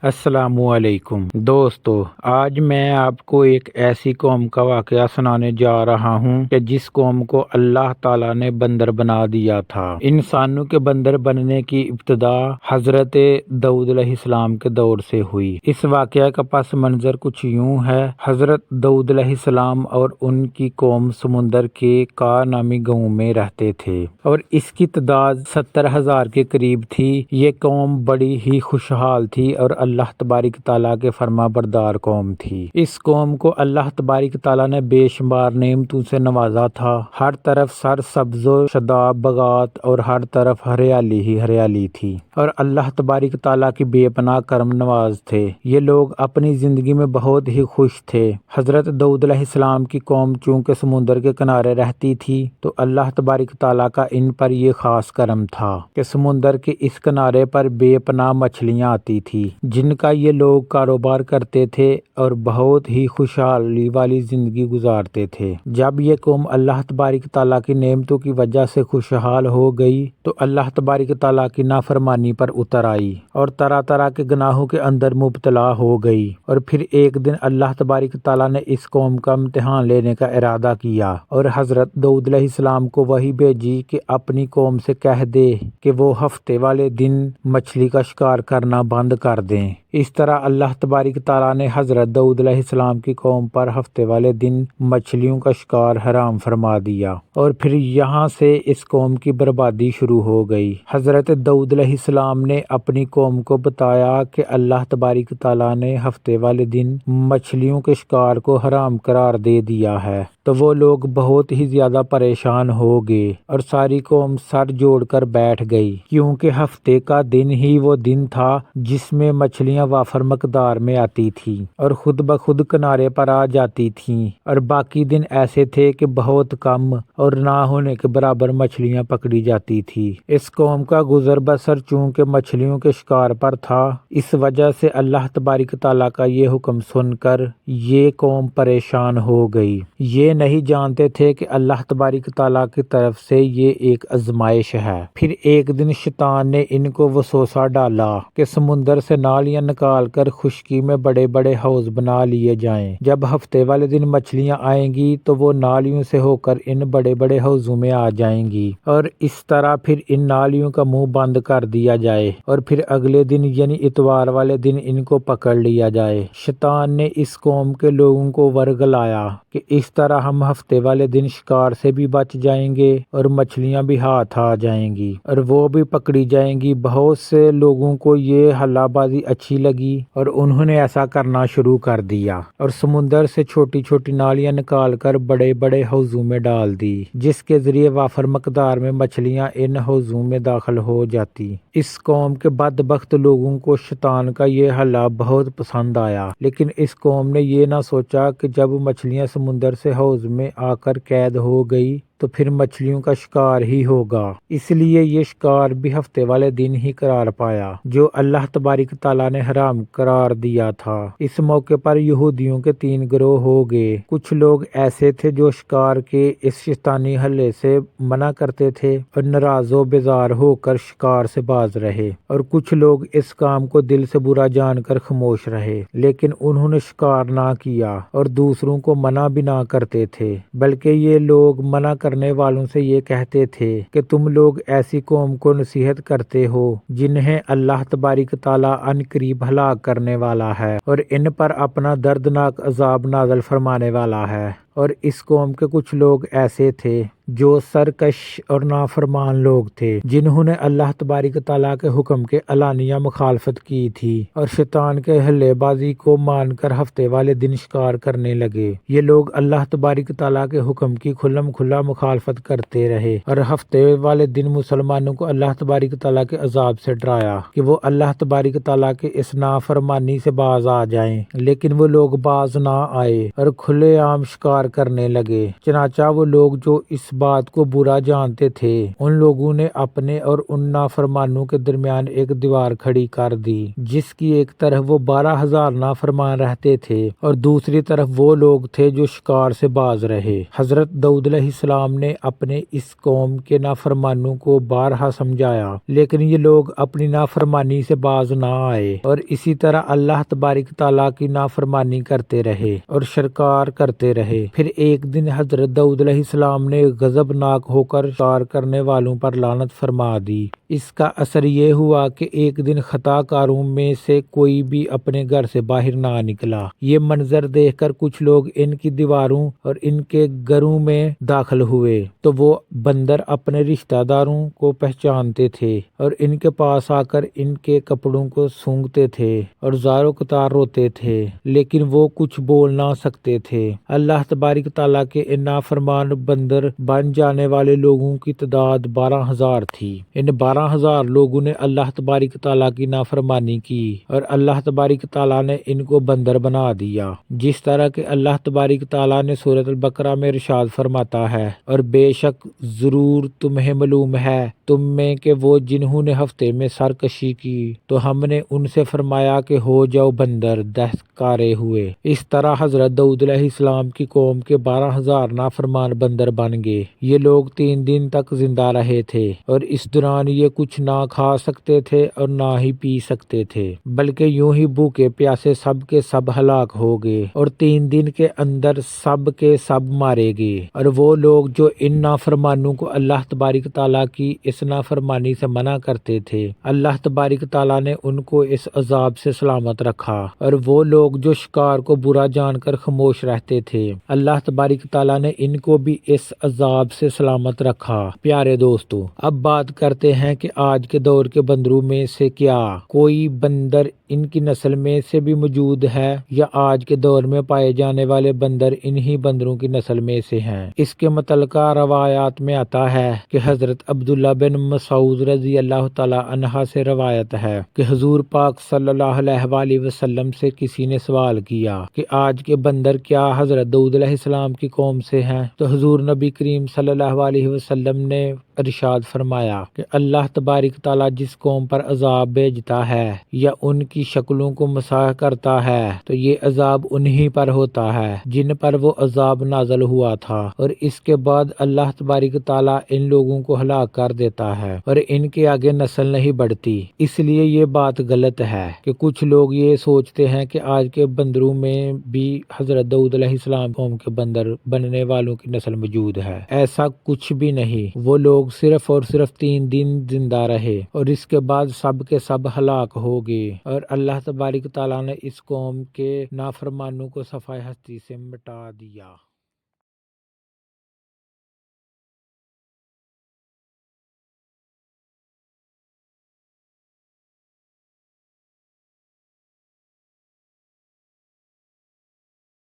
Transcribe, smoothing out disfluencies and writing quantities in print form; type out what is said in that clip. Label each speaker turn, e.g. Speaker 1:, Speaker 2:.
Speaker 1: السلام علیکم دوستو، آج میں آپ کو ایک ایسی قوم کا واقعہ سنانے جا رہا ہوں کہ جس قوم کو اللہ تعالیٰ نے بندر بنا دیا تھا۔ انسانوں کے بندر بننے کی ابتدا حضرت داؤد علیہ السلام کے دور سے ہوئی۔ اس واقعہ کا پس منظر کچھ یوں ہے۔ حضرت داؤد علیہ السلام اور ان کی قوم سمندر کے کا نامی گاؤں میں رہتے تھے اور اس کی تعداد 70,000 کے قریب تھی۔ یہ قوم بڑی ہی خوشحال تھی اور اللہ تبارک تعالیٰ کے فرما بردار قوم تھی۔ اس قوم کو اللہ تبارک تعالیٰ نے بے شمار نعمتوں سے نوازا تھا۔ ہر طرف سر سبز و شاداب باغات اور ہر طرف ہریالی ہی ہریالی تھی اور اللہ تبارک تعالیٰ کی بے پناہ کرم نواز تھے۔ یہ لوگ اپنی زندگی میں بہت ہی خوش تھے۔ حضرت داؤد علیہ السلام کی قوم چونکہ سمندر کے کنارے رہتی تھی تو اللہ تبارک تعالیٰ کا ان پر یہ خاص کرم تھا کہ سمندر کے اس کنارے پر بے پناہ مچھلیاں آتی تھی جن کا یہ لوگ کاروبار کرتے تھے اور بہت ہی خوشحالی والی زندگی گزارتے تھے۔ جب یہ قوم اللہ تبارک تعالیٰ کی نعمتوں کی وجہ سے خوشحال ہو گئی تو اللہ تبارک تعالیٰ کی نافرمانی پر اتر آئی اور طرح طرح کے گناہوں کے اندر مبتلا ہو گئی۔ اور پھر ایک دن اللہ تبارک تعالیٰ نے اس قوم کا امتحان لینے کا ارادہ کیا اور حضرت داؤد علیہ السلام کو وحی بھیجی کہ اپنی قوم سے کہہ دے کہ وہ ہفتے والے دن مچھلی کا شکار کرنا بند کر دیں۔ اس طرح اللہ تبارک تعالیٰ نے حضرت داؤد علیہ السلام کی قوم پر ہفتے والے دن مچھلیوں کا شکار حرام فرما دیا اور پھر یہاں سے اس قوم کی بربادی شروع ہو گئی۔ حضرت داؤد علیہ السلام نے اپنی قوم کو بتایا کہ اللہ تبارک تعالیٰ نے ہفتے والے دن مچھلیوں کے شکار کو حرام قرار دے دیا ہے تو وہ لوگ بہت ہی زیادہ پریشان ہو گئے اور ساری قوم سر جوڑ کر بیٹھ گئی، کیونکہ ہفتے کا دن ہی وہ دن تھا جس میں مچھلیاں وافر مقدار میں آتی تھیں اور خود بخود کنارے پر آ جاتی تھیں، اور باقی دن ایسے تھے کہ بہت کم اور نہ ہونے کے برابر مچھلیاں پکڑی جاتی تھی۔ اس قوم کا گزر بسر چونکہ مچھلیوں کے شکار پر تھا، اس وجہ سے اللہ تبارک تعالیٰ کا یہ حکم سن کر یہ قوم پریشان ہو گئی۔ یہ نہیں جانتے تھے کہ اللہ تبارک تعالیٰ کی طرف سے یہ ایک آزمائش ہے۔ پھر ایک دن شیطان نے ان کو وسوسہ ڈالا کہ سمندر سے نالیاں نکال کر خشکی میں بڑے بڑے حوض بنا لیے جائیں۔ جب ہفتے والے دن مچھلیاں آئیں گی تو وہ نالیوں سے ہو کر ان بڑے بڑے حوضوں میں آ جائیں گی اور اس طرح پھر ان نالیوں کا منہ بند کر دیا جائے اور پھر اگلے دن یعنی اتوار والے دن ان کو پکڑ لیا جائے۔ شیطان نے اس قوم کے لوگوں کو ورگلایا کہ اس طرح ہم ہفتے والے دن شکار سے بھی بچ جائیں گے اور مچھلیاں بھی ہاتھ آ جائیں گی اور وہ بھی پکڑی جائیں گی۔ بہت سے لوگوں کو یہ ہلا بازی اچھی لگی اور انہوں نے ایسا کرنا شروع کر دیا اور سمندر سے چھوٹی چھوٹی نالیاں نکال کر بڑے بڑے حوضوں میں ڈال دی، جس کے ذریعے وافر مقدار میں مچھلیاں ان حوضوں میں داخل ہو جاتی۔ اس قوم کے بدبخت لوگوں کو شیطان کا یہ حل بہت پسند آیا، لیکن اس قوم نے یہ نہ سوچا کہ جب مچھلیاں سمندر سے حوض میں آ کر قید ہو گئی تو پھر مچھلیوں کا شکار ہی ہوگا، اس لیے یہ شکار بھی ہفتے والے دن ہی قرار پایا جو اللہ تبارک تعالیٰ نے حرام قرار دیا تھا۔ اس موقع پر یہودیوں کے 3 گروہ ہو گئے۔ کچھ لوگ ایسے تھے جو شکار کے اس شیطانی حلے سے منع کرتے تھے اور ناراض و بیزار ہو کر شکار سے باز رہے، اور کچھ لوگ اس کام کو دل سے برا جان کر خاموش رہے، لیکن انہوں نے شکار نہ کیا اور دوسروں کو منع بھی نہ کرتے تھے، بلکہ یہ لوگ منع کرنے والوں سے یہ کہتے تھے کہ تم لوگ ایسی قوم کو نصیحت کرتے ہو جنہیں اللہ تبارک تعالیٰ ان قریب ہلاک کرنے والا ہے اور ان پر اپنا دردناک عذاب نازل فرمانے والا ہے۔ اور اس قوم کے کچھ لوگ ایسے تھے جو سرکش اور نافرمان لوگ تھے جنہوں نے اللہ تبارک تعالیٰ کے حکم کے علانیہ مخالفت کی تھی اور شیطان کے حلے بازی کو مان کر ہفتے والے دن شکار کرنے لگے۔ یہ لوگ اللہ تبارک تعالیٰ کے حکم کی کھلم کھلا مخالفت کرتے رہے اور ہفتے والے دن مسلمانوں کو اللہ تبارک تعالیٰ کے عذاب سے ڈرایا کہ وہ اللہ تبارک تعالیٰ کے اس نافرمانی سے باز آ جائیں، لیکن وہ لوگ باز نہ آئے اور کھلے عام شکار انکار کرنے لگے۔ چنانچہ وہ لوگ جو اس بات کو برا جانتے تھے ان لوگوں نے اپنے اور ان نافرمانوں کے درمیان ایک دیوار کھڑی کر دی، جس کی ایک طرف وہ 12,000 نافرمان رہتے تھے اور دوسری طرف وہ لوگ تھے جو شکار سے باز رہے۔ حضرت داؤد علیہ السلام نے اپنے اس قوم کے نافرمانوں کو بارہا سمجھایا، لیکن یہ لوگ اپنی نافرمانی سے باز نہ آئے اور اسی طرح اللہ تبارک تعالیٰ کی نافرمانی کرتے رہے اور شکار کرتے رہے۔ پھر ایک دن حضرت داؤد علیہ السلام نے غضبناک ہو کر شکار کرنے والوں پر لعنت فرما دی۔ اس کا اثر یہ ہوا کہ ایک دن خطا کاروں میں سے کوئی بھی اپنے گھر سے باہر نہ نکلا۔ یہ منظر دیکھ کر کچھ لوگ ان کی دیواروں اور ان کے گھروں میں داخل ہوئے تو وہ بندر اپنے رشتہ داروں کو پہچانتے تھے اور ان کے پاس آ کر ان کے کپڑوں کو سونگھتے تھے اور زار و قطار روتے تھے، لیکن وہ کچھ بول نہ سکتے تھے۔ اللہ تبارک تعالیٰ کے ان نافرمان بندر بن جانے والے لوگوں کی تعداد 12,000 تھی۔ ان 12,000 لوگوں نے اللہ تبارک تعالیٰ کی نافرمانی کی اور اللہ تبارک تعالیٰ نے ان کو بندر بنا دیا، جس طرح کہ اللہ تبارک تعالیٰ نے سورۃ البقرہ میں ارشاد فرماتا ہے، اور بے شک ضرور تمہیں معلوم ہے تم میں کہ وہ جنہوں نے ہفتے میں سرکشی کی تو ہم نے ان سے فرمایا کہ ہو جاؤ بندر دستکارے ہوئے۔ اس طرح حضرت داؤد علیہ السلام کی قوم کے 12,000 نافرمان بندر بن گئے۔ یہ لوگ 3 دن تک زندہ رہے تھے اور اس دوران یہ کچھ نہ کھا سکتے تھے اور نہ ہی پی سکتے تھے، بلکہ یوں ہی بھوکے پیاسے سب کے سب ہلاک ہو گئے اور 3 دن کے اندر سب کے سب مارے گئے۔ اور وہ لوگ جو ان نافرمانوں کو اللہ تبارک تعالیٰ کی اس نافرمانی سے منع کرتے تھے، اللہ تبارک تعالیٰ نے ان کو اس عذاب سے سلامت رکھا، اور وہ لوگ جو شکار کو برا جان کر خاموش رہتے تھے، اللہ تبارک تعالیٰ نے ان کو بھی اس عذاب سے سلامت رکھا۔ پیارے دوستو، اب بات کرتے ہیں کہ آج کے دور کے بندروں میں سے کیا کوئی بندر ان کی نسل میں سے بھی موجود ہے، یا آج کے دور میں پائے جانے والے بندر انہی بندروں کی نسل میں سے ہیں؟ اس کے متعلقہ روایات میں آتا ہے کہ حضرت عبداللہ بن مسعود رضی اللہ تعالی عنہ سے روایت ہے کہ حضور پاک صلی اللہ علیہ وآلہ وسلم سے کسی نے سوال کیا کہ آج کے بندر کیا حضرت داؤد علیہ السلام کی قوم سے ہیں؟ تو حضور نبی کریم صلی اللہ علیہ وسلم نے ارشاد فرمایا کہ اللہ تبارک تعالیٰ جس قوم پر عذاب بھیجتا ہے یا ان کی شکلوں کو مسح کرتا ہے تو یہ عذاب انہی پر ہوتا ہے جن پر وہ عذاب نازل ہوا تھا، اور اس کے بعد اللہ تبارک تعالیٰ ان لوگوں کو ہلاک کر دیتا ہے اور ان کے آگے نسل نہیں بڑھتی۔ اس لیے یہ بات غلط ہے کہ کچھ لوگ یہ سوچتے ہیں کہ آج کے بندروں میں بھی حضرت داؤد علیہ السلام قوم کے بندر بننے والوں کی نسل موجود ہے۔ ایسا کچھ بھی نہیں، وہ لوگ صرف اور صرف 3 دن زندہ رہے اور اس کے بعد سب کے سب ہلاک ہو گئے، اور اللہ تبارک تعالیٰ نے اس قوم کے نافرمانوں کو صفحہ ہستی سے مٹا دیا۔